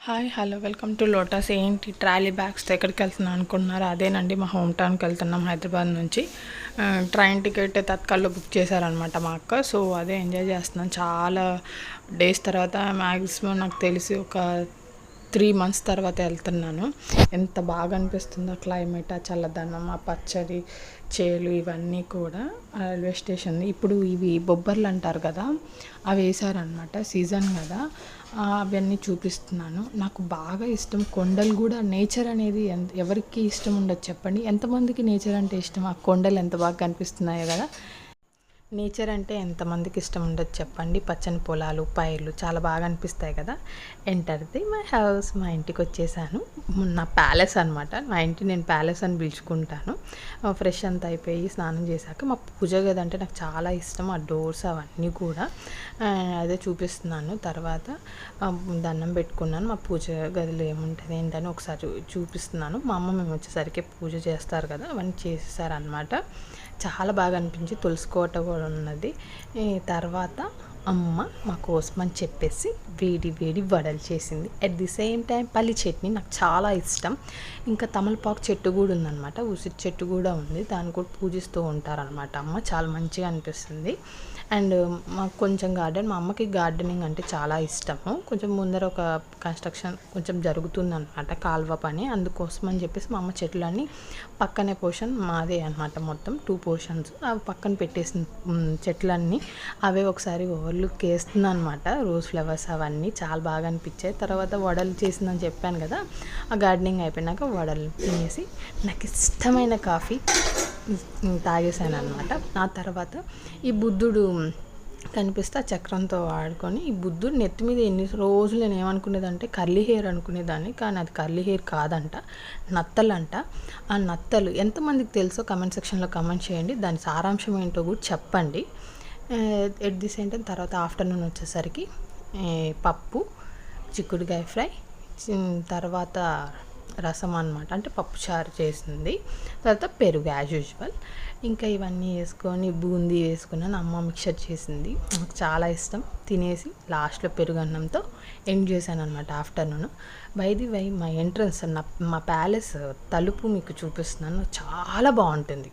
Hi hello welcome to lotus. ఏంటి trolley బ్యాగ్స్తో ఎక్కడికి వెళ్తున్నాను అనుకుంటున్నారు? అదేనండి, మా హోమ్ టౌన్కి వెళ్తున్నాం హైదరాబాద్ నుంచి. ట్రైన్ టికెట్ తత్కాల్లో బుక్ చేశారనమాట మా అక్క. సో అదే ఎంజాయ్ చేస్తున్నాను. చాలా డేస్ తర్వాత, మ్యాక్సిమం నాకు తెలిసి ఒక 3 months తర్వాత వెళ్తున్నాను. ఎంత బాగా అనిపిస్తుందో క్లైమేట్, ఆ చల్లదనం, ఆ పచ్చడి చేలు ఇవన్నీ కూడా. రైల్వే స్టేషన్ ఇప్పుడు ఇవి బొబ్బర్లు అంటారు కదా, అవి వేసారనమాట. సీజన్ కదా, అవన్నీ చూపిస్తున్నాను. నాకు బాగా ఇష్టం కొండలు కూడా. నేచర్ అనేది ఎవరికి ఇష్టం ఉండదు చెప్పండి? ఎంతమందికి నేచర్ అంటే ఇష్టం? ఆ కొండలు ఎంత బాగా కనిపిస్తున్నాయో కదా. నేచర్ అంటే ఎంతమందికి ఇష్టం ఉండదు చెప్పండి? పచ్చని పొలాలు, పైర్లు చాలా బాగా అనిపిస్తాయి కదా. Enter the my house. మా ఇంటికి వచ్చేసాను. నా ప్యాలెస్ అనమాట. మా ఇంటి నేను ప్యాలెస్ అని పిలుచుకుంటాను. ఫ్రెష్ అంతా అయిపోయి స్నానం చేశాక మా పూజ గది అంటే నాకు చాలా ఇష్టం. ఆ డోర్స్ అవన్నీ కూడా అదే చూపిస్తున్నాను. తర్వాత దండం పెట్టుకున్నాను. మా పూజ గదిలో ఏముంటుంది ఏంటని ఒకసారి చూపిస్తున్నాను. మా అమ్మ మేము వచ్చేసరికి పూజ చేస్తారు కదా, అవన్నీ చేసేసారనమాట. చాలా బాగా అనిపించి తులసి కోట కూడా ఉన్నది. తర్వాత అమ్మ మా కోసం అని చెప్పేసి వేడి వేడి వడలు చేసింది. అట్ ది సేమ్ టైం పల్లి చట్నీ నాకు చాలా ఇష్టం. ఇంకా తమలపాకు చెట్టు కూడా ఉందన్నమాట. ఉసిరి చెట్టు కూడా ఉంది. దాన్ని కూడా పూజిస్తూ ఉంటారనమాట అమ్మ. చాలా మంచిగా అనిపిస్తుంది. అండ్ మాకు కొంచెం గార్డెన్, మా అమ్మకి గార్డెనింగ్ అంటే చాలా ఇష్టము. కొంచెం ముందర ఒక కన్స్ట్రక్షన్ కొంచెం జరుగుతుందన్నమాట, కాలువ పని. అందుకోసం అని చెప్పేసి మా అమ్మ చెట్లన్నీ పక్కనే పోర్షన్ మాదే అనమాట. మొత్తం 2 portions అవి పక్కన పెట్టేసిన చెట్లన్నీ అవే ఒకసారి ఓవర్లుక్ వేస్తుంది అనమాట. రోజ్ ఫ్లవర్స్ అవన్నీ చాలా బాగా అనిపించాయి. తర్వాత వడలు చేసిందని చెప్పాను కదా, ఆ గార్డెనింగ్ అయిపోయినాక వడలు తినేసి నాకు ఇష్టమైన కాఫీ తాగేసాను అనమాట. ఆ తర్వాత ఈ బుద్ధుడు కనిపిస్తే ఆ చక్రంతో ఆడుకొని, ఈ బుద్ధుడు నెత్తి మీద ఎన్ని రోజులు నేను ఏమనుకునేదంటే కర్లీ హెయిర్ అనుకునేదాన్ని. కానీ అది కర్లీ హెయిర్ కాదంట, నత్తలంట. ఆ నత్తలు ఎంతమందికి తెలుసో కమెంట్ సెక్షన్లో కమెంట్ చేయండి. దాని సారాంశం ఏంటో కూడా చెప్పండి. ఎట్ ది సేమ్ టైం తర్వాత ఆఫ్టర్నూన్ వచ్చేసరికి పప్పు, చిక్కుడుకాయ ఫ్రై, తర్వాత రసం అనమాట, అంటే పప్పు చారు చేసింది. తర్వాత పెరుగు యాజ్ యూజువల్. ఇంకా ఇవన్నీ వేసుకొని బూందీ వేసుకున్నాను. అమ్మ మిక్చర్ చేసింది, నాకు చాలా ఇష్టం. తినేసి లాస్ట్లో పెరుగన్నంతో ఎండ్ చేశాను అనమాట ఆఫ్టర్నూన్. బై ది వై మా ఎంట్రన్స్ మా ప్యాలెస్ తలుపు మీకు చూపిస్తున్నాను. చాలా బాగుంటుంది.